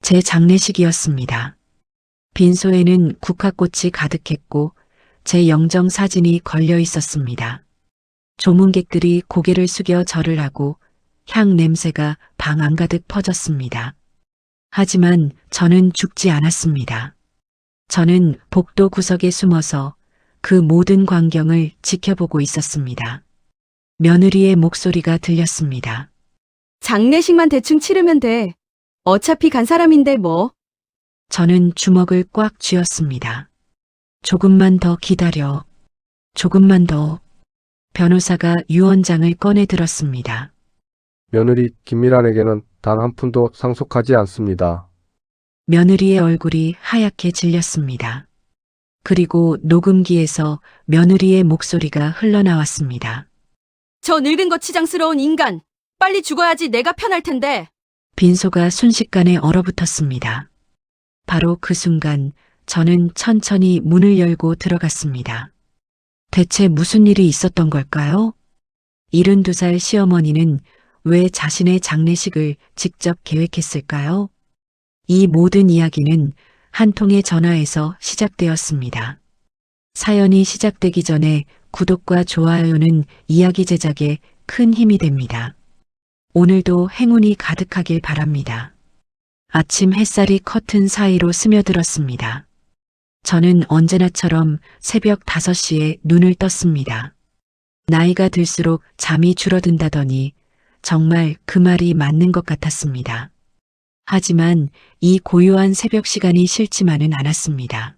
제 장례식이었습니다. 빈소에는 국화꽃이 가득했고 제 영정 사진이 걸려 있었습니다. 조문객들이 고개를 숙여 절을 하고 향 냄새가 방 안가득 퍼졌습니다. 하지만 저는 죽지 않았습니다. 저는 복도 구석에 숨어서 그 모든 광경을 지켜보고 있었습니다. 며느리의 목소리가 들렸습니다. 장례식만 대충 치르면 돼. 어차피 간 사람인데 뭐. 저는 주먹을 꽉 쥐었습니다. 조금만 더 기다려. 조금만 더. 변호사가 유언장을 꺼내 들었습니다. 며느리 김미란에게는 단 한 푼도 상속하지 않습니다. 며느리의 얼굴이 하얗게 질렸습니다. 그리고 녹음기에서 며느리의 목소리가 흘러나왔습니다. 저 늙은 거 치장스러운 인간. 빨리 죽어야지 내가 편할 텐데. 빈소가 순식간에 얼어붙었습니다. 바로 그 순간 저는 천천히 문을 열고 들어갔습니다. 대체 무슨 일이 있었던 걸까요? 72살 시어머니는 왜 자신의 장례식을 직접 계획했을까요? 이 모든 이야기는 한 통의 전화에서 시작되었습니다. 사연이 시작되기 전에 구독과 좋아요는 이야기 제작에 큰 힘이 됩니다. 오늘도 행운이 가득하길 바랍니다. 아침 햇살이 커튼 사이로 스며들었습니다. 저는 언제나처럼 새벽 5시에 눈을 떴습니다. 나이가 들수록 잠이 줄어든다더니 정말 그 말이 맞는 것 같았습니다. 하지만 이 고요한 새벽 시간이 싫지만은 않았습니다.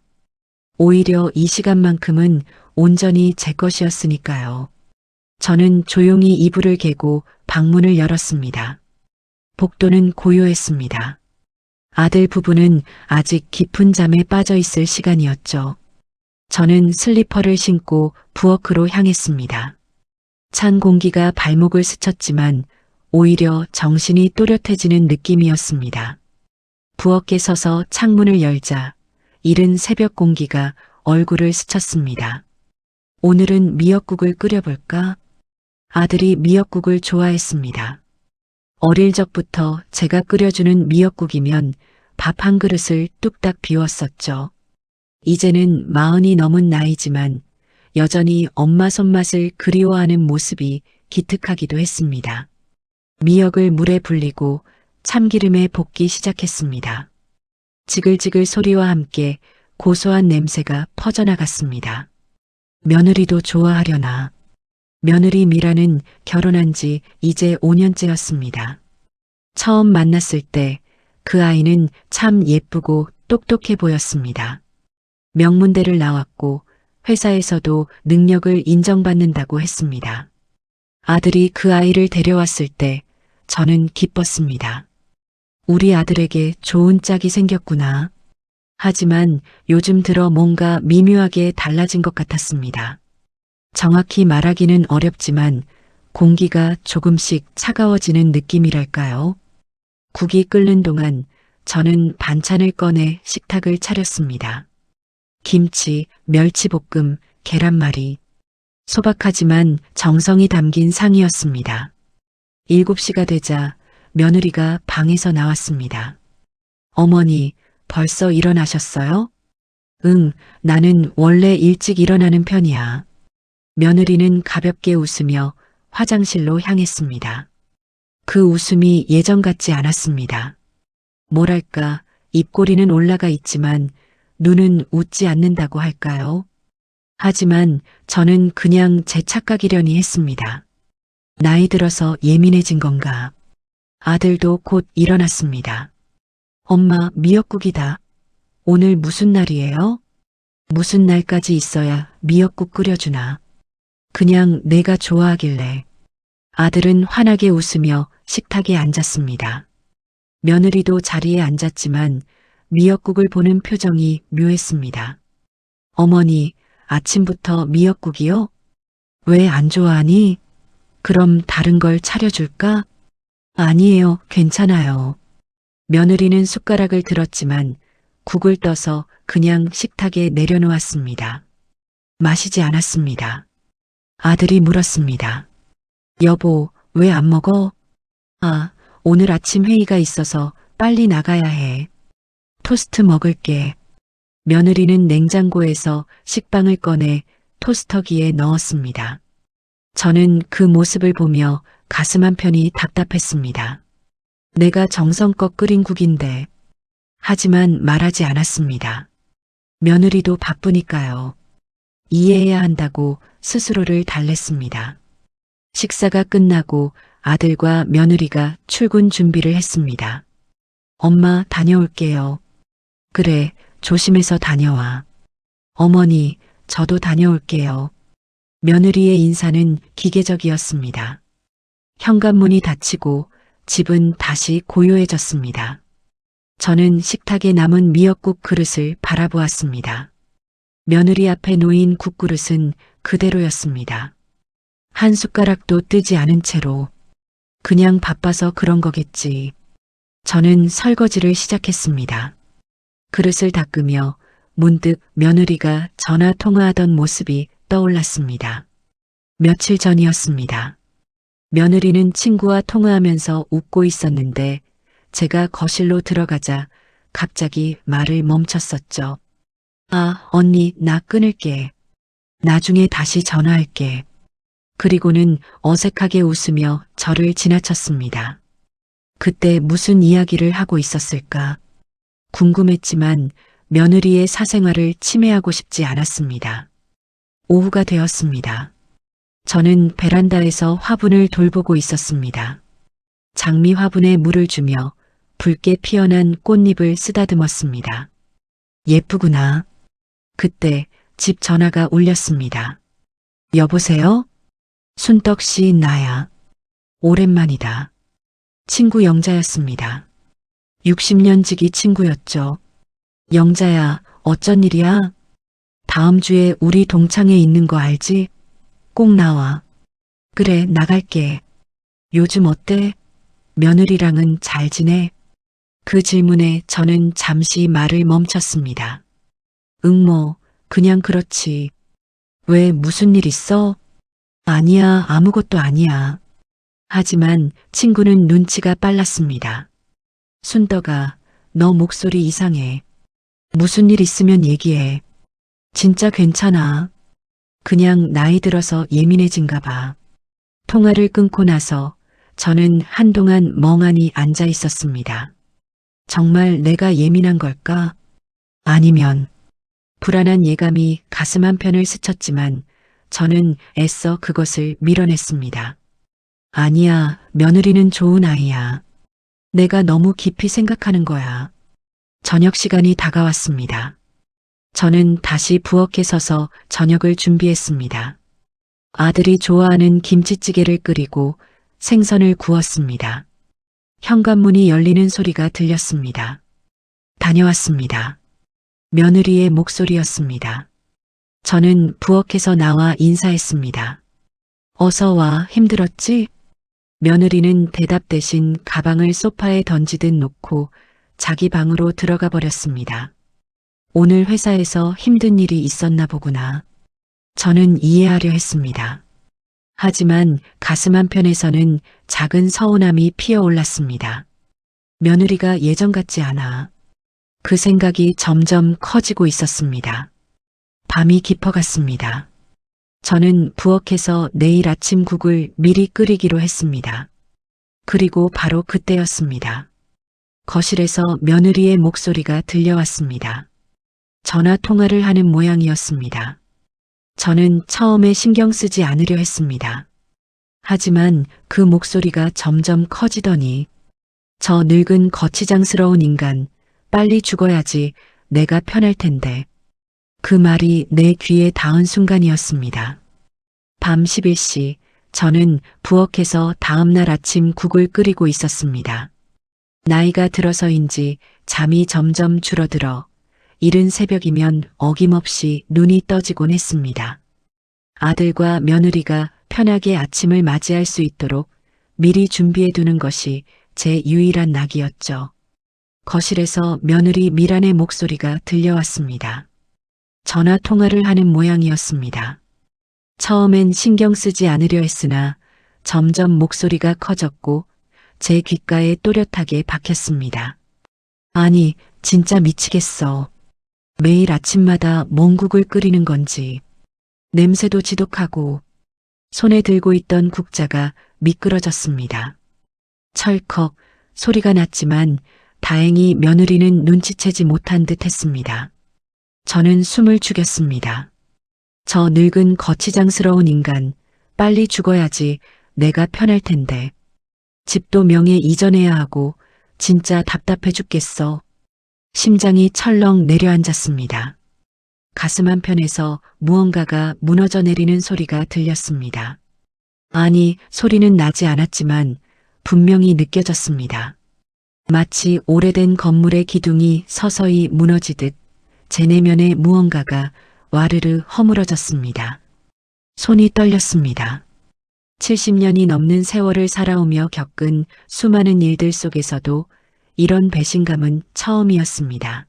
오히려 이 시간만큼은 온전히 제 것이었으니까요. 저는 조용히 이불을 개고 방문을 열었습니다. 복도는 고요했습니다. 아들 부부는 아직 깊은 잠에 빠져 있을 시간이었죠. 저는 슬리퍼를 신고 부엌으로 향했습니다. 찬 공기가 발목을 스쳤지만 오히려 정신이 또렷해지는 느낌이었습니다. 부엌에 서서 창문을 열자 이른 새벽 공기가 얼굴을 스쳤습니다. 오늘은 미역국을 끓여볼까? 아들이 미역국을 좋아했습니다. 어릴 적부터 제가 끓여주는 미역국이면 밥 한 그릇을 뚝딱 비웠었죠. 이제는 40이 넘은 나이지만 여전히 엄마 손맛을 그리워하는 모습이 기특하기도 했습니다. 미역을 물에 불리고 참기름에 볶기 시작했습니다. 지글지글 소리와 함께 고소한 냄새가 퍼져나갔습니다. 며느리도 좋아하려나. 며느리 미라는 결혼한 지 이제 5년째였습니다. 처음 만났을 때 그 아이는 참 예쁘고 똑똑해 보였습니다. 명문대를 나왔고 회사에서도 능력을 인정받는다고 했습니다. 아들이 그 아이를 데려왔을 때 저는 기뻤습니다. 우리 아들에게 좋은 짝이 생겼구나. 하지만 요즘 들어 뭔가 미묘하게 달라진 것 같았습니다. 정확히 말하기는 어렵지만 공기가 조금씩 차가워지는 느낌이랄까요? 국이 끓는 동안 저는 반찬을 꺼내 식탁을 차렸습니다. 김치, 멸치볶음, 계란말이. 소박하지만 정성이 담긴 상이었습니다. 7시가 되자 며느리가 방에서 나왔습니다. 어머니, 벌써 일어나셨어요? 응, 나는 원래 일찍 일어나는 편이야. 며느리는 가볍게 웃으며 화장실로 향했습니다. 그 웃음이 예전 같지 않았습니다. 뭐랄까, 입꼬리는 올라가 있지만 눈은 웃지 않는다고 할까요? 하지만 저는 그냥 제 착각이려니 했습니다. 나이 들어서 예민해진 건가? 아들도 곧 일어났습니다. 엄마, 미역국이다. 오늘 무슨 날이에요? 무슨 날까지 있어야 미역국 끓여주나? 그냥 내가 좋아하길래. 아들은 환하게 웃으며 식탁에 앉았습니다. 며느리도 자리에 앉았지만 미역국을 보는 표정이 묘했습니다. 어머니, 아침부터 미역국이요? 왜 안 좋아하니? 그럼 다른 걸 차려줄까? 아니에요, 괜찮아요. 며느리는 숟가락을 들었지만 국을 떠서 그냥 식탁에 내려놓았습니다. 마시지 않았습니다. 아들이 물었습니다. 여보, 왜 안 먹어? 아, 오늘 아침 회의가 있어서 빨리 나가야 해. 토스트 먹을게. 며느리는 냉장고에서 식빵을 꺼내 토스터기에 넣었습니다. 저는 그 모습을 보며 가슴 한편이 답답했습니다. 내가 정성껏 끓인 국인데. 하지만 말하지 않았습니다. 며느리도 바쁘니까요. 이해해야 한다고 스스로를 달랬습니다. 식사가 끝나고 아들과 며느리가 출근 준비를 했습니다. 엄마, 다녀올게요. 그래, 조심해서 다녀와. 어머니, 저도 다녀올게요. 며느리의 인사는 기계적이었습니다. 현관문이 닫히고 집은 다시 고요해졌습니다. 저는 식탁에 남은 미역국 그릇을 바라보았습니다. 며느리 앞에 놓인 국그릇은 그대로였습니다. 한 숟가락도 뜨지 않은 채로. 그냥 바빠서 그런 거겠지. 저는 설거지를 시작했습니다. 그릇을 닦으며 문득 며느리가 전화 통화하던 모습이 떠올랐습니다. 며칠 전이었습니다. 며느리는 친구와 통화하면서 웃고 있었는데 제가 거실로 들어가자 갑자기 말을 멈췄었죠. 아, 언니, 나 끊을게. 나중에 다시 전화할게. 그리고는 어색하게 웃으며 저를 지나쳤습니다. 그때 무슨 이야기를 하고 있었을까? 궁금했지만 며느리의 사생활을 침해하고 싶지 않았습니다. 오후가 되었습니다. 저는 베란다에서 화분을 돌보고 있었습니다. 장미 화분에 물을 주며 붉게 피어난 꽃잎을 쓰다듬었습니다. 예쁘구나. 그때 집 전화가 울렸습니다. 여보세요? 순떡 씨, 나야. 오랜만이다. 친구 영자였습니다. 60년 지기 친구였죠. 영자야, 어쩐 일이야? 다음 주에 우리 동창회 있는 거 알지? 꼭 나와. 그래, 나갈게. 요즘 어때? 며느리랑은 잘 지내? 그 질문에 저는 잠시 말을 멈췄습니다. 그냥 그렇지. 왜, 무슨 일 있어? 아니야, 아무것도 아니야. 하지만 친구는 눈치가 빨랐습니다. 순떡아, 너 목소리 이상해. 무슨 일 있으면 얘기해. 진짜 괜찮아. 그냥 나이 들어서 예민해진가 봐. 통화를 끊고 나서 저는 한동안 멍하니 앉아 있었습니다. 정말 내가 예민한 걸까? 아니면 불안한 예감이 가슴 한편을 스쳤지만 저는 애써 그것을 밀어냈습니다. 아니야, 며느리는 좋은 아이야. 내가 너무 깊이 생각하는 거야. 저녁 시간이 다가왔습니다. 저는 다시 부엌에 서서 저녁을 준비했습니다. 아들이 좋아하는 김치찌개를 끓이고 생선을 구웠습니다. 현관문이 열리는 소리가 들렸습니다. 다녀왔습니다. 며느리의 목소리였습니다. 저는 부엌에서 나와 인사했습니다. 어서 와, 힘들었지? 며느리는 대답 대신 가방을 소파에 던지듯 놓고 자기 방으로 들어가 버렸습니다. 오늘 회사에서 힘든 일이 있었나 보구나. 저는 이해하려 했습니다. 하지만 가슴 한편에서는 작은 서운함이 피어올랐습니다. 며느리가 예전 같지 않아. 그 생각이 점점 커지고 있었습니다. 밤이 깊어갔습니다. 저는 부엌에서 내일 아침 국을 미리 끓이기로 했습니다. 그리고 바로 그때였습니다. 거실에서 며느리의 목소리가 들려왔습니다. 전화 통화를 하는 모양이었습니다. 저는 처음에 신경 쓰지 않으려 했습니다. 하지만 그 목소리가 점점 커지더니 저 늙은 거치장스러운 인간, 빨리 죽어야지 내가 편할 텐데. 그 말이 내 귀에 닿은 순간이었습니다. 밤 11시 저는 부엌에서 다음날 아침 국을 끓이고 있었습니다. 나이가 들어서인지 잠이 점점 줄어들어 이른 새벽이면 어김없이 눈이 떠지곤 했습니다. 아들과 며느리가 편하게 아침을 맞이할 수 있도록 미리 준비해 두는 것이 제 유일한 낙이었죠. 거실에서 며느리 미란의 목소리가 들려왔습니다. 전화 통화를 하는 모양이었습니다. 처음엔 신경 쓰지 않으려 했으나 점점 목소리가 커졌고 제 귓가에 또렷하게 박혔습니다. 아니, 진짜 미치겠어. 매일 아침마다 몽국을 끓이는 건지. 냄새도 지독하고 손에 들고 있던 국자가 미끄러졌습니다. 철컥 소리가 났지만 다행히 며느리는 눈치채지 못한 듯 했습니다. 저는 숨을 죽였습니다. 저 늙은 거치장스러운 인간, 빨리 죽어야지 내가 편할 텐데. 집도 명예 이전해야 하고 진짜 답답해 죽겠어. 심장이 철렁 내려앉았습니다. 가슴 한편에서 무언가가 무너져 내리는 소리가 들렸습니다. 아니, 소리는 나지 않았지만 분명히 느껴졌습니다. 마치 오래된 건물의 기둥이 서서히 무너지듯 제 내면의 무언가가 와르르 허물어졌습니다. 손이 떨렸습니다. 70년이 넘는 세월을 살아오며 겪은 수많은 일들 속에서도 이런 배신감은 처음이었습니다.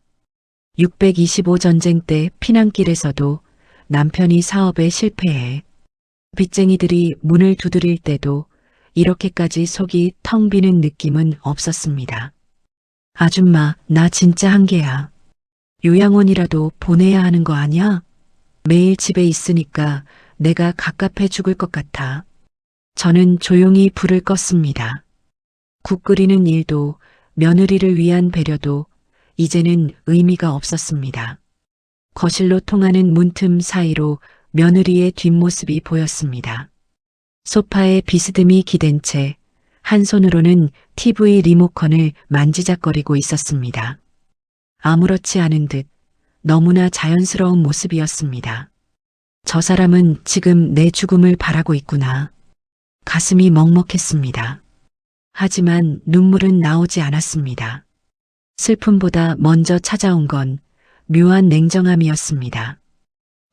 625 전쟁 때 피난길에서도 남편이 사업에 실패해 빚쟁이들이 문을 두드릴 때도 이렇게까지 속이 텅 비는 느낌은 없었습니다. 아줌마, 나 진짜 한계야. 요양원이라도 보내야 하는 거 아니야? 매일 집에 있으니까 내가 갑갑해 죽을 것 같아. 저는 조용히 불을 껐습니다. 국 끓이는 일도 며느리를 위한 배려도 이제는 의미가 없었습니다. 거실로 통하는 문틈 사이로 며느리의 뒷모습이 보였습니다. 소파에 비스듬히 기댄 채 한 손으로는 TV 리모컨을 만지작거리고 있었습니다. 아무렇지 않은 듯 너무나 자연스러운 모습이었습니다. 저 사람은 지금 내 죽음을 바라고 있구나. 가슴이 먹먹했습니다. 하지만 눈물은 나오지 않았습니다. 슬픔보다 먼저 찾아온 건 묘한 냉정함이었습니다.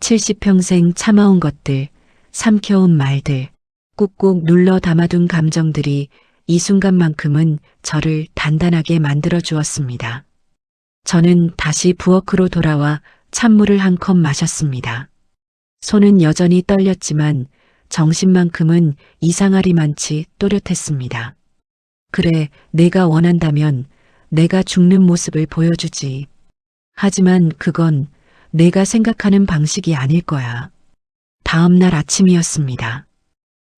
70평생 참아온 것들, 삼켜온 말들, 꾹꾹 눌러 담아둔 감정들이 이 순간만큼은 저를 단단하게 만들어 주었습니다. 저는 다시 부엌으로 돌아와 찬물을 한 컵 마셨습니다. 손은 여전히 떨렸지만 정신만큼은 이상하리만치 또렷했습니다. 그래, 내가 원한다면 내가 죽는 모습을 보여주지. 하지만 그건 내가 생각하는 방식이 아닐 거야. 다음 날 아침이었습니다.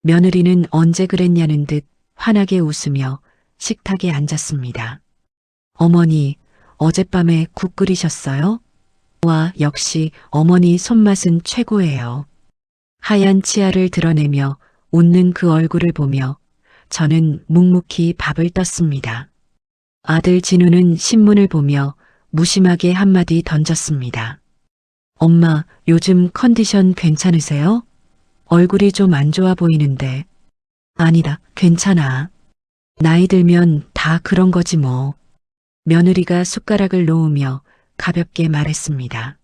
며느리는 언제 그랬냐는 듯 환하게 웃으며 식탁에 앉았습니다. 어머니, 어젯밤에 국 끓이셨어요? 와, 역시 어머니 손맛은 최고예요. 하얀 치아를 드러내며 웃는 그 얼굴을 보며 저는 묵묵히 밥을 떴습니다. 아들 진우는 신문을 보며 무심하게 한마디 던졌습니다. 엄마, 요즘 컨디션 괜찮으세요? 얼굴이 좀 안 좋아 보이는데. 아니다, 괜찮아. 나이 들면 다 그런 거지 뭐. 며느리가 숟가락을 놓으며 가볍게 말했습니다.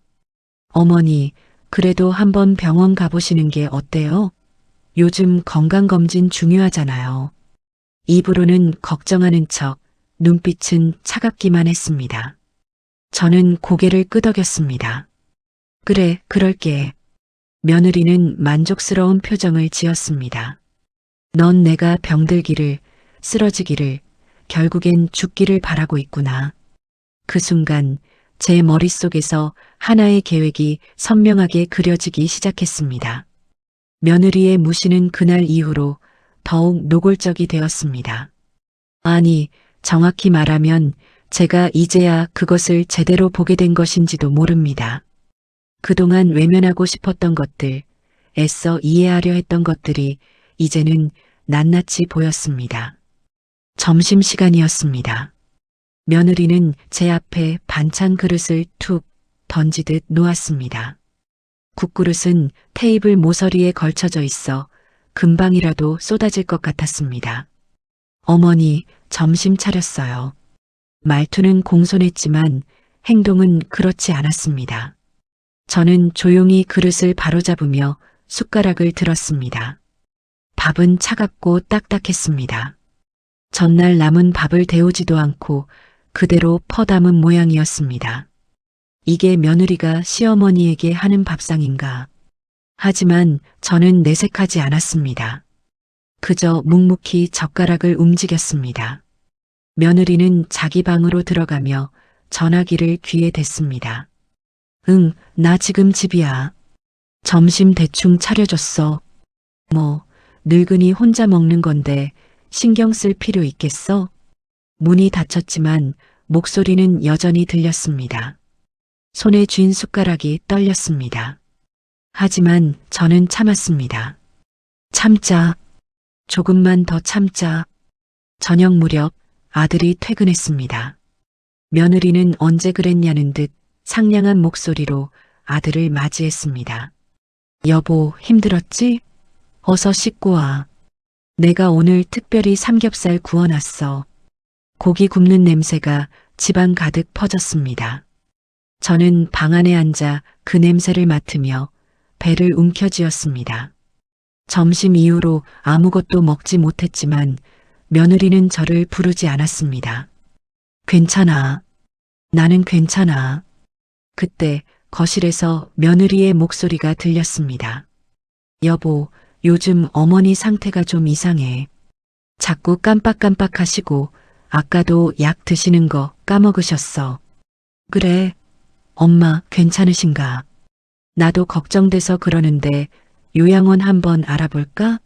어머니, 그래도 한번 병원 가보시는 게 어때요? 요즘 건강검진 중요하잖아요. 입으로는 걱정하는 척, 눈빛은 차갑기만 했습니다. 저는 고개를 끄덕였습니다. 그래, 그럴게. 며느리는 만족스러운 표정을 지었습니다. 넌 내가 병들기를, 쓰러지기를, 결국엔 죽기를 바라고 있구나. 그 순간 제 머릿속에서 하나의 계획이 선명하게 그려지기 시작했습니다. 며느리의 무시는 그날 이후로 더욱 노골적이 되었습니다. 아니, 정확히 말하면 제가 이제야 그것을 제대로 보게 된 것인지도 모릅니다. 그동안 외면하고 싶었던 것들, 애써 이해하려 했던 것들이 이제는 낱낱이 보였습니다. 점심시간이었습니다. 며느리는 제 앞에 반찬 그릇을 툭 던지듯 놓았습니다. 국그릇은 테이블 모서리에 걸쳐져 있어 금방이라도 쏟아질 것 같았습니다. 어머니, 점심 차렸어요. 말투는 공손했지만 행동은 그렇지 않았습니다. 저는 조용히 그릇을 바로잡으며 숟가락을 들었습니다. 밥은 차갑고 딱딱했습니다. 전날 남은 밥을 데우지도 않고 그대로 퍼담은 모양이었습니다. 이게 며느리가 시어머니에게 하는 밥상인가? 하지만 저는 내색하지 않았습니다. 그저 묵묵히 젓가락을 움직였습니다. 며느리는 자기 방으로 들어가며 전화기를 귀에 댔습니다. 응, 나 지금 집이야. 점심 대충 차려줬어. 뭐, 늙은이 혼자 먹는 건데 신경 쓸 필요 있겠어? 문이 닫혔지만 목소리는 여전히 들렸습니다. 손에 쥔 숟가락이 떨렸습니다. 하지만 저는 참았습니다. 참자. 조금만 더 참자. 저녁 무렵 아들이 퇴근했습니다. 며느리는 언제 그랬냐는 듯 상냥한 목소리로 아들을 맞이했습니다. 여보, 힘들었지? 어서 씻고 와. 내가 오늘 특별히 삼겹살 구워놨어. 고기 굽는 냄새가 집안 가득 퍼졌습니다. 저는 방 안에 앉아 그 냄새를 맡으며 배를 움켜쥐었습니다. 점심 이후로 아무것도 먹지 못했지만 며느리는 저를 부르지 않았습니다. 괜찮아. 나는 괜찮아. 그때 거실에서 며느리의 목소리가 들렸습니다. 여보, 요즘 어머니 상태가 좀 이상해. 자꾸 깜빡깜빡 하시고 아까도 약 드시는 거 까먹으셨어. 그래. 엄마 괜찮으신가? 나도 걱정돼서 그러는데 요양원 한번 알아볼까?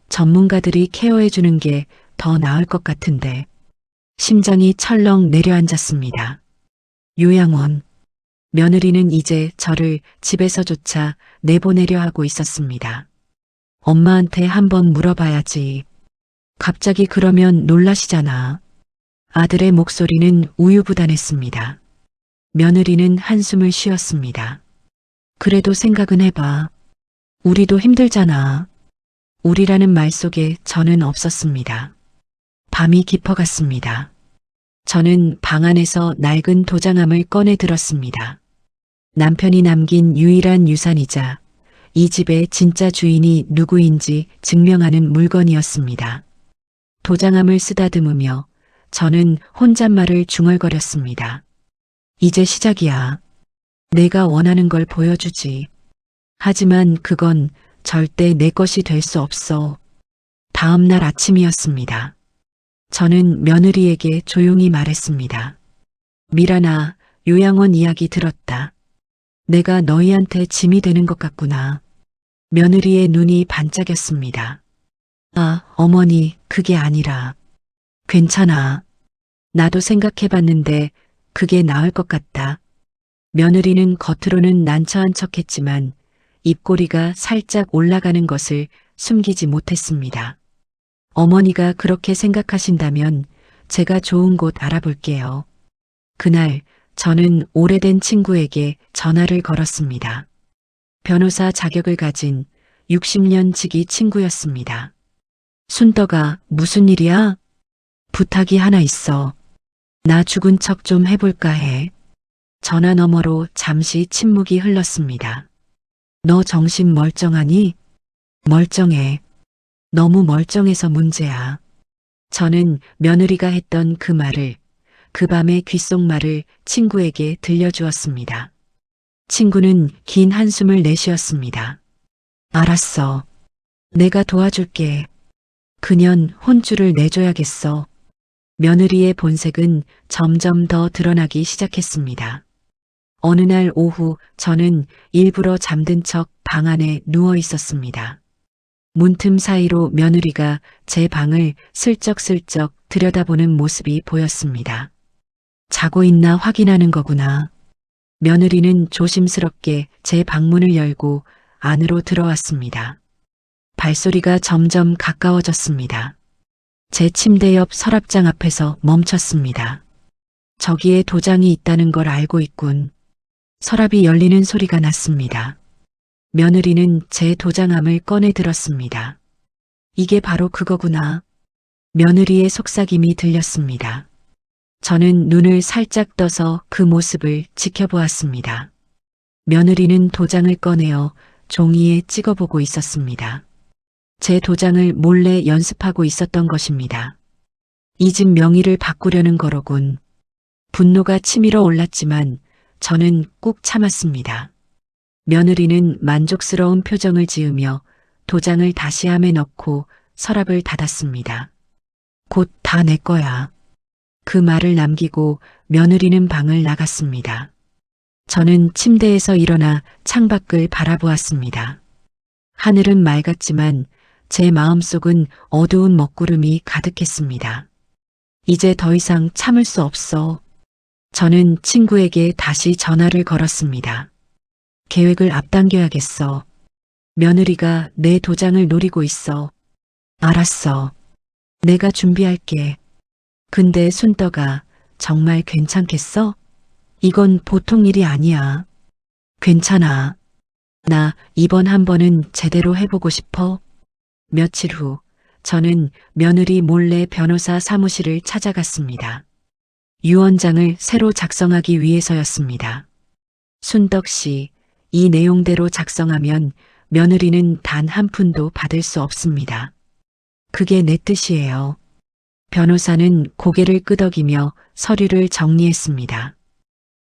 전문가들이 케어해주는 게 더 나을 것 같은데. 심장이 철렁 내려앉았습니다. 요양원. 며느리는 이제 저를 집에서조차 내보내려 하고 있었습니다. 엄마한테 한번 물어봐야지. 갑자기 그러면 놀라시잖아. 아들의 목소리는 우유부단했습니다. 며느리는 한숨을 쉬었습니다. 그래도 생각은 해봐. 우리도 힘들잖아. 우리라는 말 속에 저는 없었습니다. 밤이 깊어갔습니다. 저는 방 안에서 낡은 도장함을 꺼내 들었습니다. 남편이 남긴 유일한 유산이자 이 집의 진짜 주인이 누구인지 증명하는 물건이었습니다. 도장함을 쓰다듬으며 저는 혼잣말을 중얼거렸습니다. 이제 시작이야. 내가 원하는 걸 보여주지. 하지만 그건 절대 내 것이 될 수 없어. 다음 날 아침이었습니다. 저는 며느리에게 조용히 말했습니다. 미란아, 요양원 이야기 들었다. 내가 너희한테 짐이 되는 것 같구나. 며느리의 눈이 반짝였습니다. 아, 어머니, 그게 아니라. 괜찮아. 나도 생각해봤는데 그게 나을 것 같다. 며느리는 겉으로는 난처한 척했지만 입꼬리가 살짝 올라가는 것을 숨기지 못했습니다. 어머니가 그렇게 생각하신다면 제가 좋은 곳 알아볼게요. 그날 저는 오래된 친구에게 전화를 걸었습니다. 변호사 자격을 가진 60년 지기 친구였습니다. 순덕아, 무슨 일이야? 부탁이 하나 있어. 나 죽은 척 좀 해볼까 해. 전화 너머로 잠시 침묵이 흘렀습니다. 너 정신 멀쩡하니? 멀쩡해. 너무 멀쩡해서 문제야. 저는 며느리가 했던 그 말을, 그 밤의 귓속말을 친구에게 들려주었습니다. 친구는 긴 한숨을 내쉬었습니다. 알았어. 내가 도와줄게. 그년 혼쭐을 내줘야겠어. 며느리의 본색은 점점 더 드러나기 시작했습니다. 어느 날 오후 저는 일부러 잠든 척 방 안에 누워 있었습니다. 문틈 사이로 며느리가 제 방을 슬쩍슬쩍 들여다보는 모습이 보였습니다. 자고 있나 확인하는 거구나. 며느리는 조심스럽게 제 방문을 열고 안으로 들어왔습니다. 발소리가 점점 가까워졌습니다. 제 침대 옆 서랍장 앞에서 멈췄습니다. 저기에 도장이 있다는 걸 알고 있군. 서랍이 열리는 소리가 났습니다. 며느리는 제 도장함을 꺼내 들었습니다. 이게 바로 그거구나. 며느리의 속삭임이 들렸습니다. 저는 눈을 살짝 떠서 그 모습을 지켜보았습니다. 며느리는 도장을 꺼내어 종이에 찍어보고 있었습니다. 제 도장을 몰래 연습하고 있었던 것입니다. 이 집 명의를 바꾸려는 거로군. 분노가 치밀어 올랐지만 저는 꾹 참았습니다. 며느리는 만족스러운 표정을 지으며 도장을 다시 함에 넣고 서랍을 닫았습니다. 곧 다 내 거야. 그 말을 남기고 며느리는 방을 나갔습니다. 저는 침대에서 일어나 창밖을 바라보았습니다. 하늘은 맑았지만 제 마음속은 어두운 먹구름이 가득했습니다. 이제 더 이상 참을 수 없어. 저는 친구에게 다시 전화를 걸었습니다. 계획을 앞당겨야겠어. 며느리가 내 도장을 노리고 있어. 알았어. 내가 준비할게. 근데 순떡아, 정말 괜찮겠어? 이건 보통 일이 아니야. 괜찮아. 나 이번 한 번은 제대로 해보고 싶어. 며칠 후, 저는 며느리 몰래 변호사 사무실을 찾아갔습니다. 유언장을 새로 작성하기 위해서였습니다. 순덕 씨, 이 내용대로 작성하면 며느리는 단 한 푼도 받을 수 없습니다. 그게 내 뜻이에요. 변호사는 고개를 끄덕이며 서류를 정리했습니다.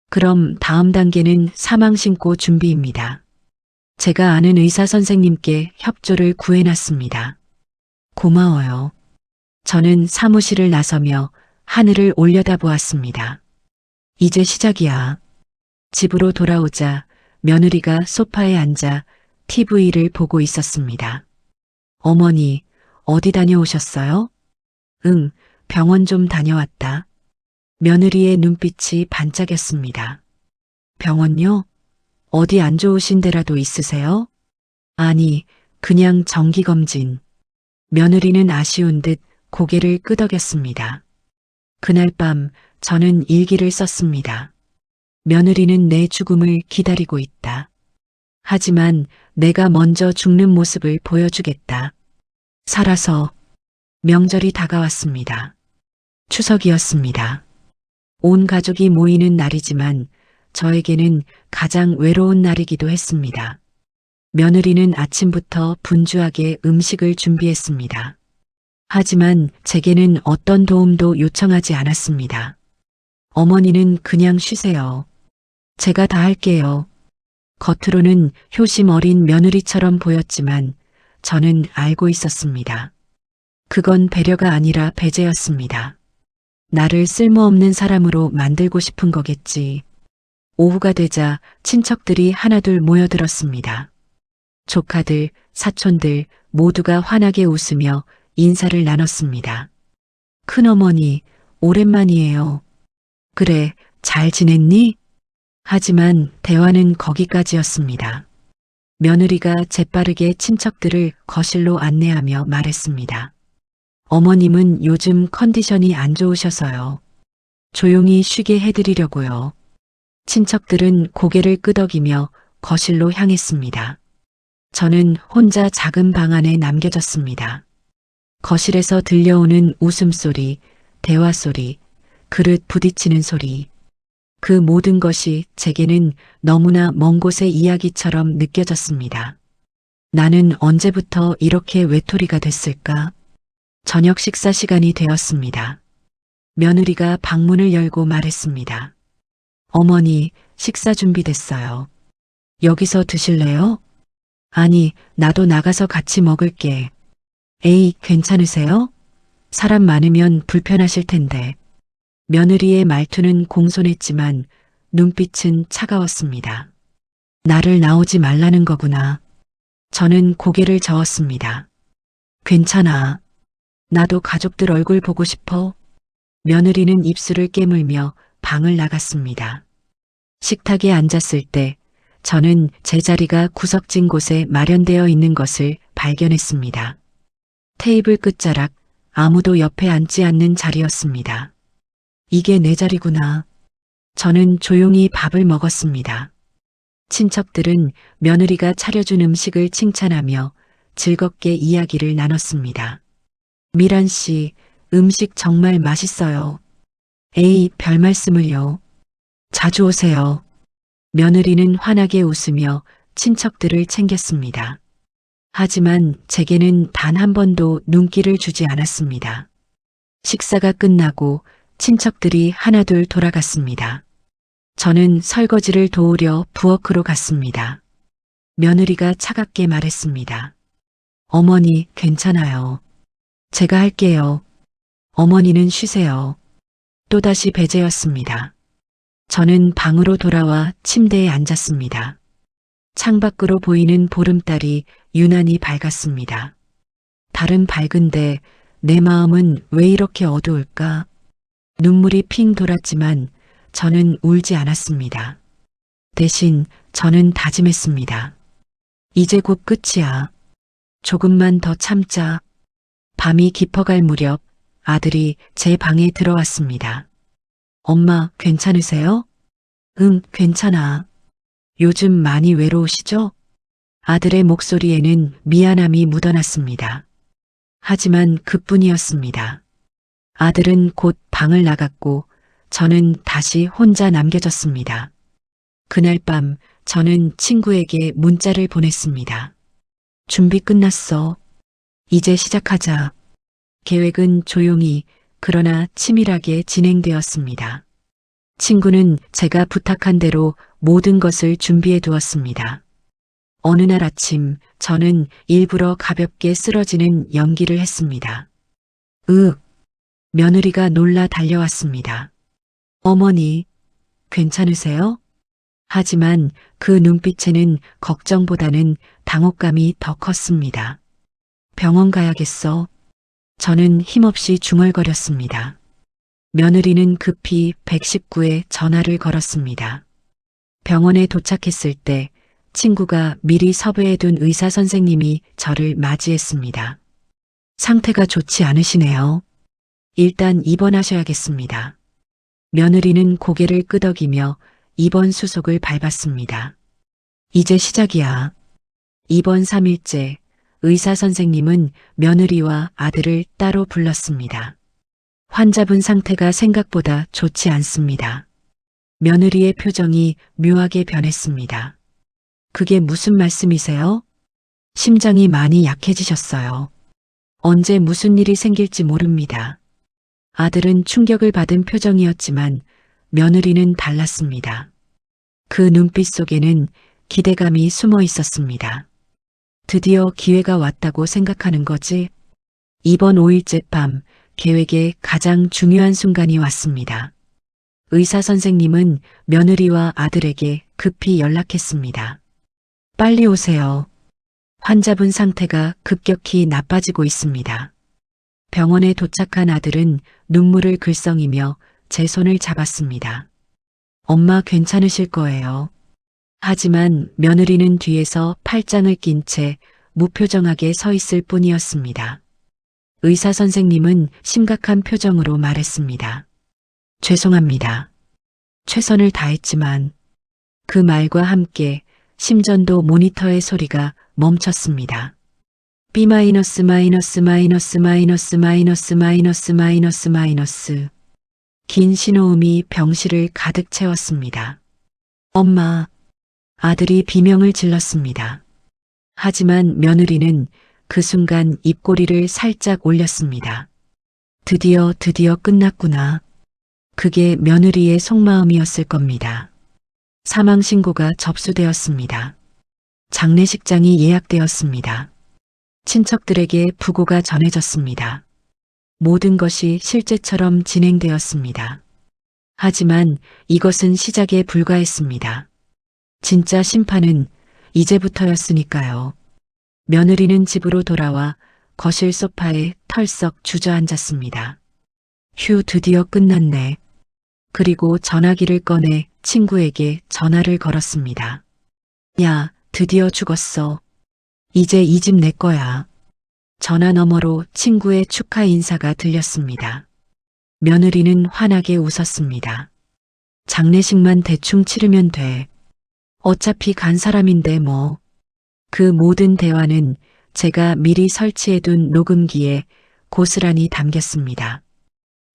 그럼 다음 단계는 사망신고 준비입니다. 제가 아는 의사 선생님께 협조를 구해놨습니다. 고마워요. 저는 사무실을 나서며 하늘을 올려다보았습니다. 이제 시작이야. 집으로 돌아오자 며느리가 소파에 앉아 TV를 보고 있었습니다. 어머니, 어디 다녀오셨어요? 응, 병원 좀 다녀왔다. 며느리의 눈빛이 반짝였습니다. 병원요? 어디 안 좋으신 데라도 있으세요? 아니, 그냥 정기검진. 며느리는 아쉬운 듯 고개를 끄덕였습니다. 그날 밤 저는 일기를 썼습니다. 며느리는 내 죽음을 기다리고 있다. 하지만 내가 먼저 죽는 모습을 보여주겠다. 살아서. 명절이 다가왔습니다. 추석이었습니다. 온 가족이 모이는 날이지만 저에게는 가장 외로운 날이기도 했습니다. 며느리는 아침부터 분주하게 음식을 준비했습니다. 하지만 제게는 어떤 도움도 요청하지 않았습니다. 어머니는 그냥 쉬세요. 제가 다 할게요. 겉으로는 효심 어린 며느리처럼 보였지만 저는 알고 있었습니다. 그건 배려가 아니라 배제였습니다. 나를 쓸모없는 사람으로 만들고 싶은 거겠지. 오후가 되자 친척들이 하나둘 모여들었습니다. 조카들, 사촌들 모두가 환하게 웃으며 인사를 나눴습니다. 큰어머니, 오랜만이에요. 그래, 잘 지냈니? 하지만 대화는 거기까지였습니다. 며느리가 재빠르게 친척들을 거실로 안내하며 말했습니다. 어머님은 요즘 컨디션이 안 좋으셔서요. 조용히 쉬게 해드리려고요. 친척들은 고개를 끄덕이며 거실로 향했습니다. 저는 혼자 작은 방 안에 남겨졌습니다. 거실에서 들려오는 웃음소리, 대화소리, 그릇 부딪히는 소리. 그 모든 것이 제게는 너무나 먼 곳의 이야기처럼 느껴졌습니다. 나는 언제부터 이렇게 외톨이가 됐을까? 저녁 식사 시간이 되었습니다. 며느리가 방문을 열고 말했습니다. 어머니, 식사 준비됐어요. 여기서 드실래요? 아니, 나도 나가서 같이 먹을게. 에이, 괜찮으세요? 사람 많으면 불편하실 텐데. 며느리의 말투는 공손했지만 눈빛은 차가웠습니다. 나를 나오지 말라는 거구나. 저는 고개를 저었습니다. 괜찮아. 나도 가족들 얼굴 보고 싶어. 며느리는 입술을 깨물며 방을 나갔습니다. 식탁에 앉았을 때 저는 제 자리가 구석진 곳에 마련되어 있는 것을 발견했습니다. 테이블 끝자락, 아무도 옆에 앉지 않는 자리였습니다. 이게 내 자리구나. 저는 조용히 밥을 먹었습니다. 친척들은 며느리가 차려준 음식을 칭찬하며 즐겁게 이야기를 나눴습니다. 미란 씨, 음식 정말 맛있어요. 에이, 별 말씀을요. 자주 오세요. 며느리는 환하게 웃으며 친척들을 챙겼습니다. 하지만 제게는 단 한 번도 눈길을 주지 않았습니다. 식사가 끝나고 친척들이 하나둘 돌아갔습니다. 저는 설거지를 도우려 부엌으로 갔습니다. 며느리가 차갑게 말했습니다. 어머니, 괜찮아요. 제가 할게요. 어머니는 쉬세요. 또다시 배제였습니다. 저는 방으로 돌아와 침대에 앉았습니다. 창밖으로 보이는 보름달이 유난히 밝았습니다. 달은 밝은데 내 마음은 왜 이렇게 어두울까? 눈물이 핑 돌았지만 저는 울지 않았습니다. 대신 저는 다짐했습니다. 이제 곧 끝이야. 조금만 더 참자. 밤이 깊어갈 무렵 아들이 제 방에 들어왔습니다. 엄마, 괜찮으세요? 응, 괜찮아. 요즘 많이 외로우시죠? 아들의 목소리에는 미안함이 묻어났습니다. 하지만 그뿐이었습니다. 아들은 곧 방을 나갔고 저는 다시 혼자 남겨졌습니다. 그날 밤 저는 친구에게 문자를 보냈습니다. 준비 끝났어. 이제 시작하자. 계획은 조용히 그러나 치밀하게 진행되었습니다. 친구는 제가 부탁한 대로 모든 것을 준비해 두었습니다. 어느 날 아침 저는 일부러 가볍게 쓰러지는 연기를 했습니다. 며느리가 놀라 달려왔습니다. 어머니, 괜찮으세요? 하지만 그 눈빛에는 걱정보다는 당혹감이 더 컸습니다. 병원 가야겠어. 저는 힘없이 중얼거렸습니다. 며느리는 급히 119에 전화를 걸었습니다. 병원에 도착했을 때 친구가 미리 섭외해둔 의사 선생님이 저를 맞이했습니다. 상태가 좋지 않으시네요. 일단 입원하셔야겠습니다. 며느리는 고개를 끄덕이며 입원 수속을 밟았습니다. 이제 시작이야. 입원 3일째 의사 선생님은 며느리와 아들을 따로 불렀습니다. 환자분 상태가 생각보다 좋지 않습니다. 며느리의 표정이 묘하게 변했습니다. 그게 무슨 말씀이세요? 심장이 많이 약해지셨어요. 언제 무슨 일이 생길지 모릅니다. 아들은 충격을 받은 표정이었지만 며느리는 달랐습니다. 그 눈빛 속에는 기대감이 숨어 있었습니다. 드디어 기회가 왔다고 생각하는 거지? 이번 5일째 밤 계획의 가장 중요한 순간이 왔습니다. 의사 선생님은 며느리와 아들에게 급히 연락했습니다. 빨리 오세요. 환자분 상태가 급격히 나빠지고 있습니다. 병원에 도착한 아들은 눈물을 글썽이며 제 손을 잡았습니다. 엄마 괜찮으실 거예요. 하지만 며느리는 뒤에서 팔짱을 낀 채 무표정하게 서 있을 뿐이었습니다. 의사 선생님은 심각한 표정으로 말했습니다. 죄송합니다. 최선을 다했지만 그 말과 함께 심전도 모니터의 소리가 멈췄습니다. B-, 긴 신호음이 병실을 가득 채웠습니다. 엄마, 아들이 비명을 질렀습니다. 하지만 며느리는 그 순간 입꼬리를 살짝 올렸습니다. 드디어 끝났구나. 그게 며느리의 속마음이었을 겁니다. 사망신고가 접수되었습니다. 장례식장이 예약되었습니다. 친척들에게 부고가 전해졌습니다. 모든 것이 실제처럼 진행되었습니다. 하지만 이것은 시작에 불과했습니다. 진짜 심판은 이제부터였으니까요. 며느리는 집으로 돌아와 거실 소파에 털썩 주저앉았습니다. 휴, 드디어 끝났네. 그리고 전화기를 꺼내 친구에게 전화를 걸었습니다. 야, 드디어 죽었어. 이제 이 집 내 거야. 전화 너머로 친구의 축하 인사가 들렸습니다. 며느리는 환하게 웃었습니다. 장례식만 대충 치르면 돼. 어차피 간 사람인데 뭐. 그 모든 대화는 제가 미리 설치해둔 녹음기에 고스란히 담겼습니다.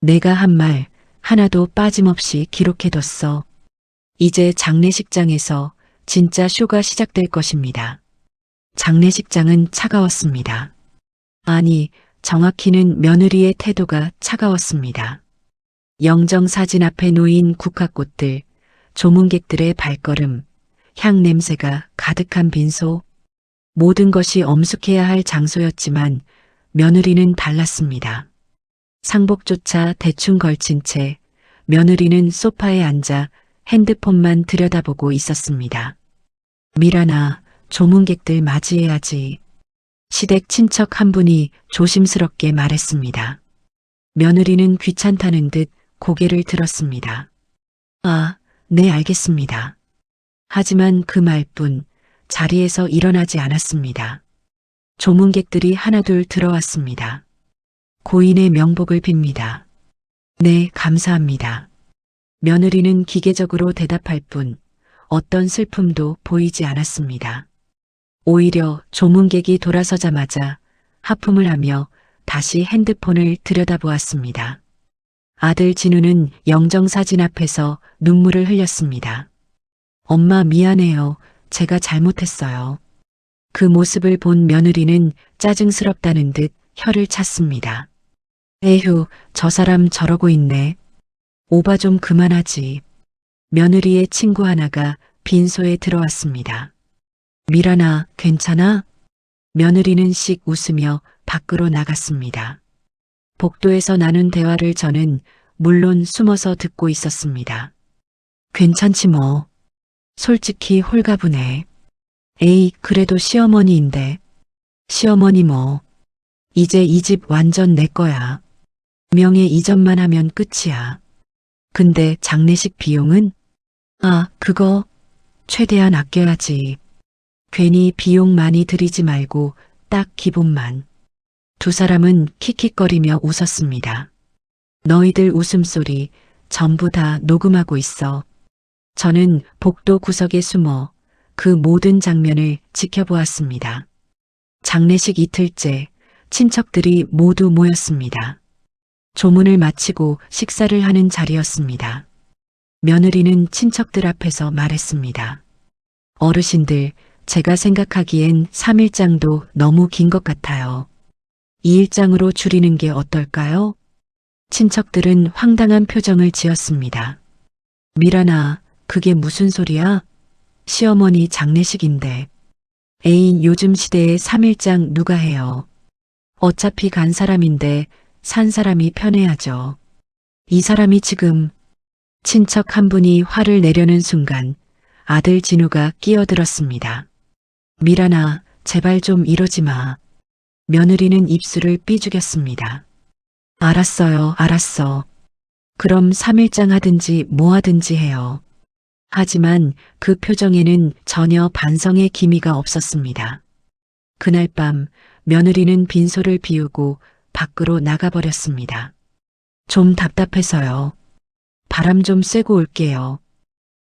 내가 한 말 하나도 빠짐없이 기록해뒀어. 이제 장례식장에서 진짜 쇼가 시작될 것입니다. 장례식장은 차가웠습니다. 아니, 정확히는 며느리의 태도가 차가웠습니다. 영정사진 앞에 놓인 국화꽃들, 조문객들의 발걸음, 향 냄새가 가득한 빈소, 모든 것이 엄숙해야 할 장소였지만 며느리는 달랐습니다. 상복조차 대충 걸친 채 며느리는 소파에 앉아 핸드폰만 들여다보고 있었습니다. 미란아, 조문객들 맞이해야지. 시댁 친척 한 분이 조심스럽게 말했습니다. 며느리는 귀찮다는 듯 고개를 들었습니다. 아, 네, 알겠습니다. 하지만 그 말뿐 자리에서 일어나지 않았습니다. 조문객들이 하나둘 들어왔습니다. 고인의 명복을 빕니다. 네, 감사합니다. 며느리는 기계적으로 대답할 뿐 어떤 슬픔도 보이지 않았습니다. 오히려 조문객이 돌아서자마자 하품을 하며 다시 핸드폰을 들여다보았습니다. 아들 진우는 영정사진 앞에서 눈물을 흘렸습니다. 엄마 미안해요. 제가 잘못했어요. 그 모습을 본 며느리는 짜증스럽다는 듯 혀를 찼습니다. 에휴, 저 사람 저러고 있네. 오바 좀 그만하지. 며느리의 친구 하나가 빈소에 들어왔습니다. 미란아, 괜찮아? 며느리는 씩 웃으며 밖으로 나갔습니다. 복도에서 나눈 대화를 저는 물론 숨어서 듣고 있었습니다. 괜찮지 뭐. 솔직히 홀가분해. 에이, 그래도 시어머니인데. 시어머니 뭐. 이제 이 집 완전 내 거야. 명예 이전만 하면 끝이야. 근데 장례식 비용은? 아, 그거 최대한 아껴야지. 괜히 비용 많이 들이지 말고 딱 기본만. 두 사람은 킥킥거리며 웃었습니다. 너희들 웃음소리 전부 다 녹음하고 있어. 저는 복도 구석에 숨어 그 모든 장면을 지켜보았습니다. 장례식 이틀째 친척들이 모두 모였습니다. 조문을 마치고 식사를 하는 자리였습니다. 며느리는 친척들 앞에서 말했습니다. 어르신들, 제가 생각하기엔 3일장도 너무 긴 것 같아요. 2일장으로 줄이는 게 어떨까요? 친척들은 황당한 표정을 지었습니다. 미란아, 그게 무슨 소리야? 시어머니 장례식인데. 에이, 요즘 시대에 3일장 누가 해요? 어차피 간 사람인데 산 사람이 편해야죠. 이 사람이 지금 친척 한 분이 화를 내려는 순간 아들 진우가 끼어들었습니다. 미란아, 제발 좀 이러지 마. 며느리는 입술을 삐죽였습니다. 알았어요, 알았어. 그럼 3일장 하든지 뭐 하든지 해요. 하지만 그 표정에는 전혀 반성의 기미가 없었습니다. 그날 밤 며느리는 빈소를 비우고 밖으로 나가버렸습니다. 좀 답답해서요. 바람 좀 쐬고 올게요.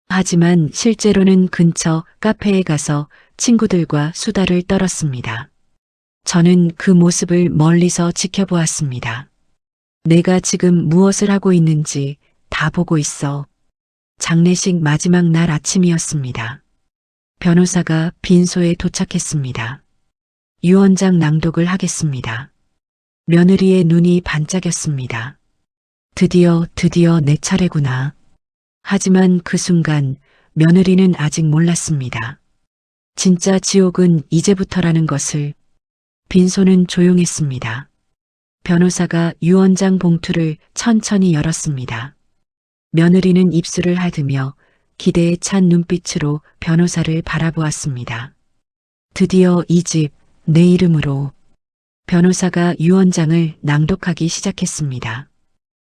하지만 실제로는 근처 카페에 가서 친구들과 수다를 떨었습니다. 저는 그 모습을 멀리서 지켜보았습니다. 내가 지금 무엇을 하고 있는지 다 보고 있어. 장례식 마지막 날 아침이었습니다. 변호사가 빈소에 도착했습니다. 유언장 낭독을 하겠습니다. 며느리의 눈이 반짝였습니다. 드디어 내 차례구나. 하지만 그 순간 며느리는 아직 몰랐습니다. 진짜 지옥은 이제부터라는 것을. 빈소는 조용했습니다. 변호사가 유언장 봉투를 천천히 열었습니다. 며느리는 입술을 핥으며 기대에 찬 눈빛으로 변호사를 바라보았습니다. 드디어 이 집 내 이름으로. 변호사가 유언장을 낭독하기 시작했습니다.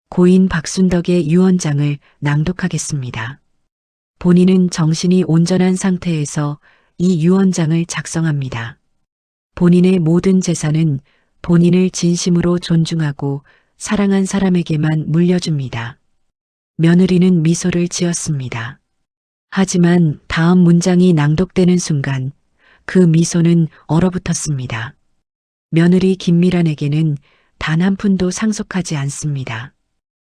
고인 박순덕의 유언장을 낭독하겠습니다. 본인은 정신이 온전한 상태에서 이 유언장을 작성합니다. 본인의 모든 재산은 본인을 진심으로 존중하고 사랑한 사람에게만 물려줍니다. 며느리는 미소를 지었습니다. 하지만 다음 문장이 낭독되는 순간 그 미소는 얼어붙었습니다. 며느리 김미란에게는 단 한 푼도 상속하지 않습니다.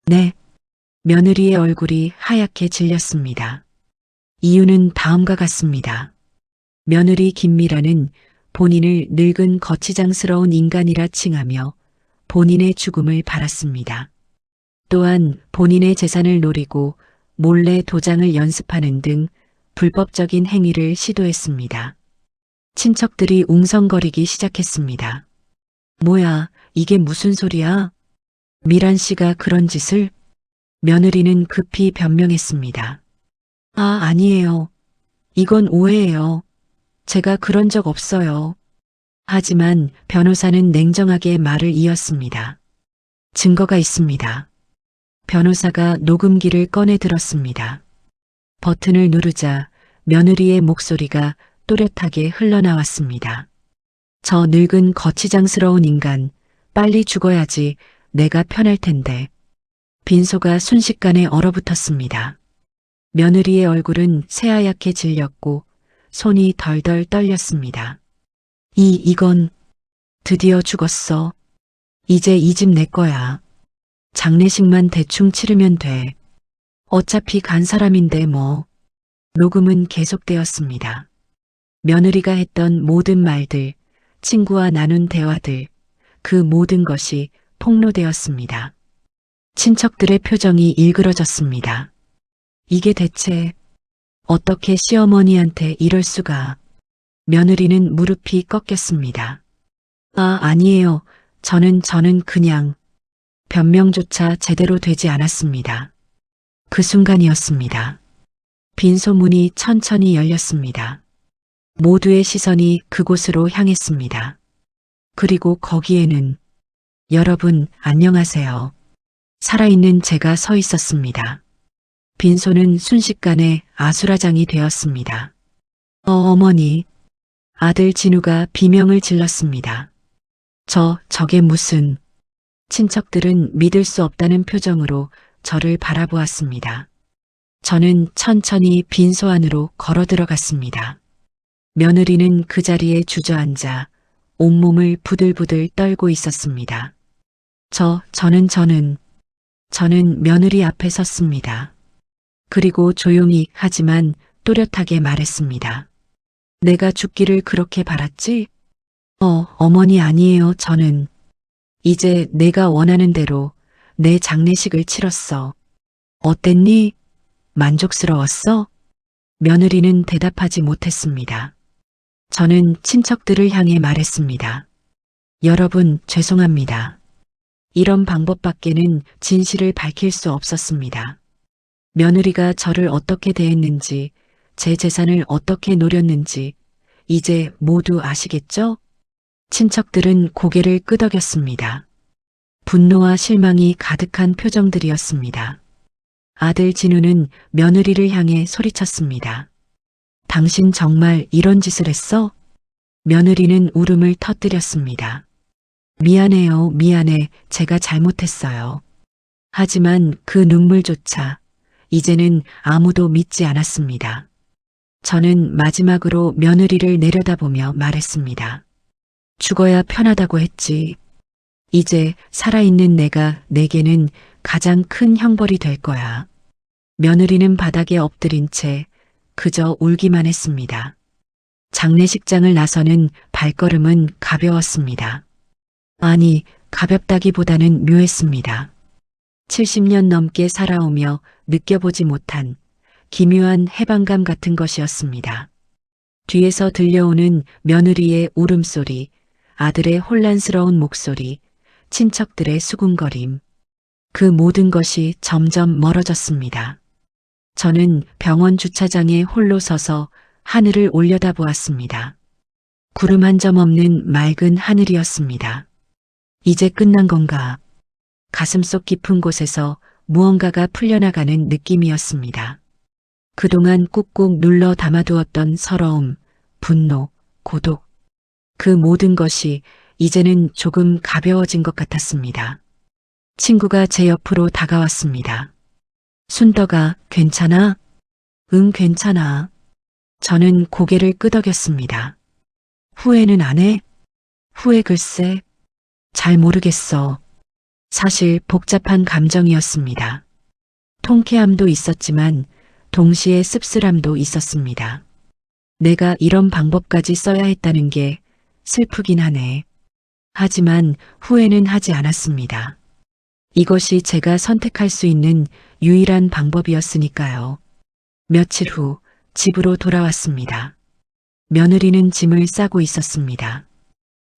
네. 며느리의 얼굴이 하얗게 질렸습니다. 이유는 다음과 같습니다. 며느리 김미란은 본인을 늙은 거치장스러운 인간이라 칭하며 본인의 죽음을 바랐습니다. 또한 본인의 재산을 노리고 몰래 도장을 연습하는 등 불법적인 행위를 시도했습니다. 친척들이 웅성거리기 시작했습니다. 뭐야, 이게 무슨 소리야? 미란 씨가 그런 짓을? 며느리는 급히 변명했습니다. 아니에요. 이건 오해예요. 제가 그런 적 없어요. 하지만 변호사는 냉정하게 말을 이었습니다. 증거가 있습니다. 변호사가 녹음기를 꺼내 들었습니다. 버튼을 누르자 며느리의 목소리가 또렷하게 흘러나왔습니다. 저 늙은 거치장스러운 인간, 빨리 죽어야지 내가 편할 텐데. 빈소가 순식간에 얼어붙었습니다. 며느리의 얼굴은 새하얗게 질렸고 손이 덜덜 떨렸습니다. 이건 드디어 죽었어. 이제 이 집 내 거야. 장례식만 대충 치르면 돼. 어차피 간 사람인데 뭐. 녹음은 계속되었습니다. 며느리가 했던 모든 말들, 친구와 나눈 대화들, 그 모든 것이 폭로되었습니다. 친척들의 표정이 일그러졌습니다. 이게 대체 어떻게 시어머니한테 이럴 수가. 며느리는 무릎이 꺾였습니다. 아니에요. 저는 그냥 변명조차 제대로 되지 않았습니다. 그 순간이었습니다. 빈소문이 천천히 열렸습니다. 모두의 시선이 그곳으로 향했습니다. 그리고 거기에는 여러분 안녕하세요. 살아있는 제가 서 있었습니다. 빈소는 순식간에 아수라장이 되었습니다. 어머니. 아들 진우가 비명을 질렀습니다. 저게 무슨. 친척들은 믿을 수 없다는 표정으로 저를 바라보았습니다. 저는 천천히 빈소 안으로 걸어 들어갔습니다. 며느리는 그 자리에 주저앉아 온몸을 부들부들 떨고 있었습니다. 저는 며느리 앞에 섰습니다. 그리고 조용히 하지만 또렷하게 말했습니다. 내가 죽기를 그렇게 바랐지? 어머니 아니에요. 저는 이제 내가 원하는 대로 내 장례식을 치렀어. 어땠니? 만족스러웠어? 며느리는 대답하지 못했습니다. 저는 친척들을 향해 말했습니다. 여러분, 죄송합니다. 이런 방법밖에는 진실을 밝힐 수 없었습니다. 며느리가 저를 어떻게 대했는지, 제 재산을 어떻게 노렸는지, 이제 모두 아시겠죠? 친척들은 고개를 끄덕였습니다. 분노와 실망이 가득한 표정들이었습니다. 아들 진우는 며느리를 향해 소리쳤습니다. 당신 정말 이런 짓을 했어? 며느리는 울음을 터뜨렸습니다. 미안해요, 미안해, 제가 잘못했어요. 하지만 그 눈물조차 이제는 아무도 믿지 않았습니다. 저는 마지막으로 며느리를 내려다보며 말했습니다. 죽어야 편하다고 했지. 이제 살아있는 내게는 가장 큰 형벌이 될 거야. 며느리는 바닥에 엎드린 채 그저 울기만 했습니다. 장례식장을 나서는 발걸음은 가벼웠습니다. 아니, 가볍다기보다는 묘했습니다. 70년 넘게 살아오며 느껴보지 못한 기묘한 해방감 같은 것이었습니다. 뒤에서 들려오는 며느리의 울음소리, 아들의 혼란스러운 목소리, 친척들의 수군거림. 그 모든 것이 점점 멀어졌습니다. 저는 병원 주차장에 홀로 서서 하늘을 올려다보았습니다. 구름 한 점 없는 맑은 하늘이었습니다. 이제 끝난 건가? 가슴속 깊은 곳에서 무언가가 풀려나가는 느낌이었습니다. 그동안 꾹꾹 눌러 담아두었던 서러움, 분노, 고독. 그 모든 것이 이제는 조금 가벼워진 것 같았습니다. 친구가 제 옆으로 다가왔습니다. 순덕아, 괜찮아? 응, 괜찮아. 저는 고개를 끄덕였습니다. 후회는 안 해? 후회 글쎄, 잘 모르겠어. 사실 복잡한 감정이었습니다. 통쾌함도 있었지만 동시에 씁쓸함도 있었습니다. 내가 이런 방법까지 써야 했다는 게 슬프긴 하네. 하지만 후회는 하지 않았습니다. 이것이 제가 선택할 수 있는 유일한 방법이었으니까요. 며칠 후 집으로 돌아왔습니다. 며느리는 짐을 싸고 있었습니다.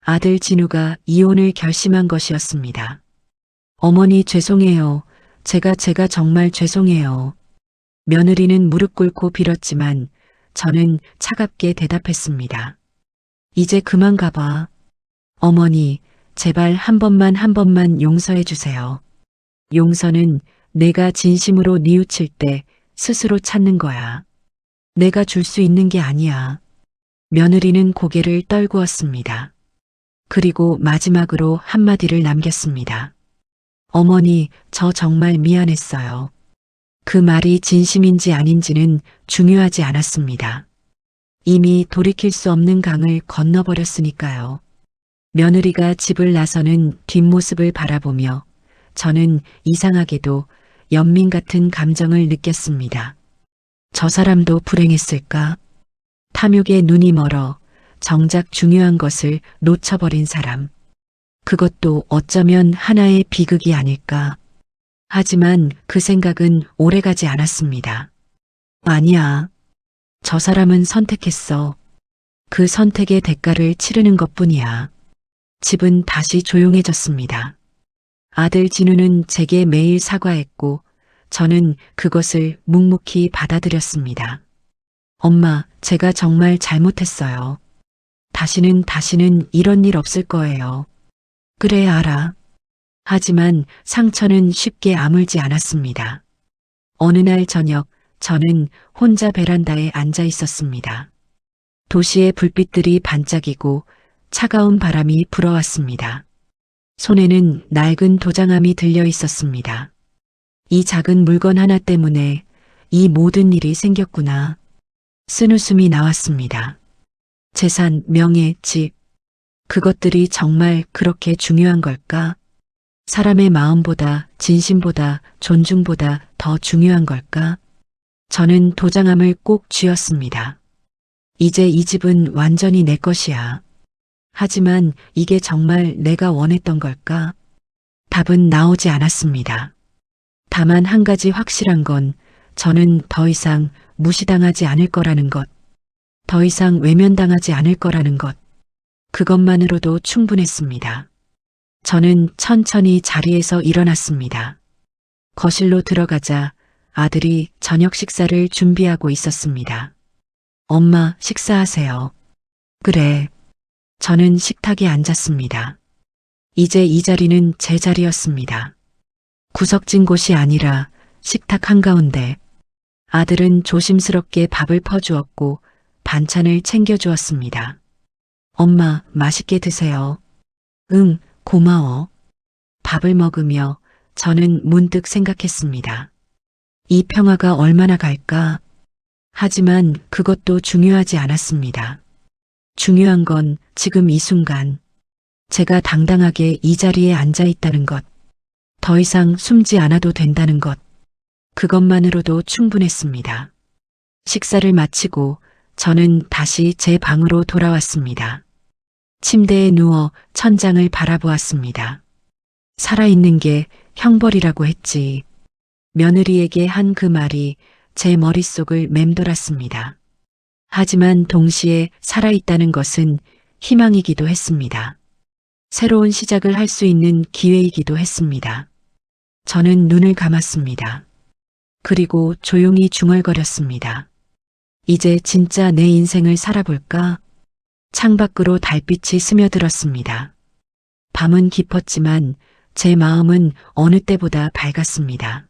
아들 진우가 이혼을 결심한 것이었습니다. 어머니 죄송해요. 제가 정말 죄송해요. 며느리는 무릎 꿇고 빌었지만 저는 차갑게 대답했습니다. 이제 그만 가봐. 어머니, 제발 한 번만 용서해 주세요. 용서는 내가 진심으로 뉘우칠 때 스스로 찾는 거야. 내가 줄 수 있는 게 아니야. 며느리는 고개를 떨구었습니다. 그리고 마지막으로 한마디를 남겼습니다. 어머니, 저 정말 미안했어요. 그 말이 진심인지 아닌지는 중요하지 않았습니다. 이미 돌이킬 수 없는 강을 건너버렸으니까요. 며느리가 집을 나서는 뒷모습을 바라보며 저는 이상하게도 연민 같은 감정을 느꼈습니다. 저 사람도 불행했을까? 탐욕에 눈이 멀어 정작 중요한 것을 놓쳐버린 사람. 그것도 어쩌면 하나의 비극이 아닐까. 하지만 그 생각은 오래가지 않았습니다. 아니야. 저 사람은 선택했어. 그 선택의 대가를 치르는 것뿐이야. 집은 다시 조용해졌습니다. 아들 진우는 제게 매일 사과했고 저는 그것을 묵묵히 받아들였습니다. 엄마, 제가 정말 잘못했어요. 다시는 이런 일 없을 거예요. 그래, 알아. 하지만 상처는 쉽게 아물지 않았습니다. 어느 날 저녁, 저는 혼자 베란다에 앉아 있었습니다. 도시의 불빛들이 반짝이고 차가운 바람이 불어왔습니다. 손에는 낡은 도장함이 들려 있었습니다. 이 작은 물건 하나 때문에 이 모든 일이 생겼구나. 쓴웃음이 나왔습니다. 재산, 명예, 집. 그것들이 정말 그렇게 중요한 걸까? 사람의 마음보다, 진심보다, 존중보다 더 중요한 걸까? 저는 도장함을 꼭 쥐었습니다. 이제 이 집은 완전히 내 것이야. 하지만 이게 정말 내가 원했던 걸까? 답은 나오지 않았습니다. 다만 한 가지 확실한 건 저는 더 이상 무시당하지 않을 거라는 것, 더 이상 외면당하지 않을 거라는 것, 그것만으로도 충분했습니다. 저는 천천히 자리에서 일어났습니다. 거실로 들어가자 아들이 저녁 식사를 준비하고 있었습니다. 엄마, 식사하세요. 그래. 저는 식탁에 앉았습니다. 이제 이 자리는 제 자리였습니다. 구석진 곳이 아니라 식탁 한가운데. 아들은 조심스럽게 밥을 퍼주었고 반찬을 챙겨주었습니다. 엄마, 맛있게 드세요. 응, 고마워. 밥을 먹으며 저는 문득 생각했습니다. 이 평화가 얼마나 갈까? 하지만 그것도 중요하지 않았습니다. 중요한 건 지금 이 순간 제가 당당하게 이 자리에 앉아 있다는 것, 더 이상 숨지 않아도 된다는 것, 그것만으로도 충분했습니다. 식사를 마치고 저는 다시 제 방으로 돌아왔습니다. 침대에 누워 천장을 바라보았습니다. 살아있는 게 형벌이라고 했지. 며느리에게 한 그 말이 제 머릿속을 맴돌았습니다. 하지만 동시에 살아있다는 것은 희망이기도 했습니다. 새로운 시작을 할 수 있는 기회이기도 했습니다. 저는 눈을 감았습니다. 그리고 조용히 중얼거렸습니다. 이제 진짜 내 인생을 살아볼까? 창밖으로 달빛이 스며들었습니다. 밤은 깊었지만 제 마음은 어느 때보다 밝았습니다.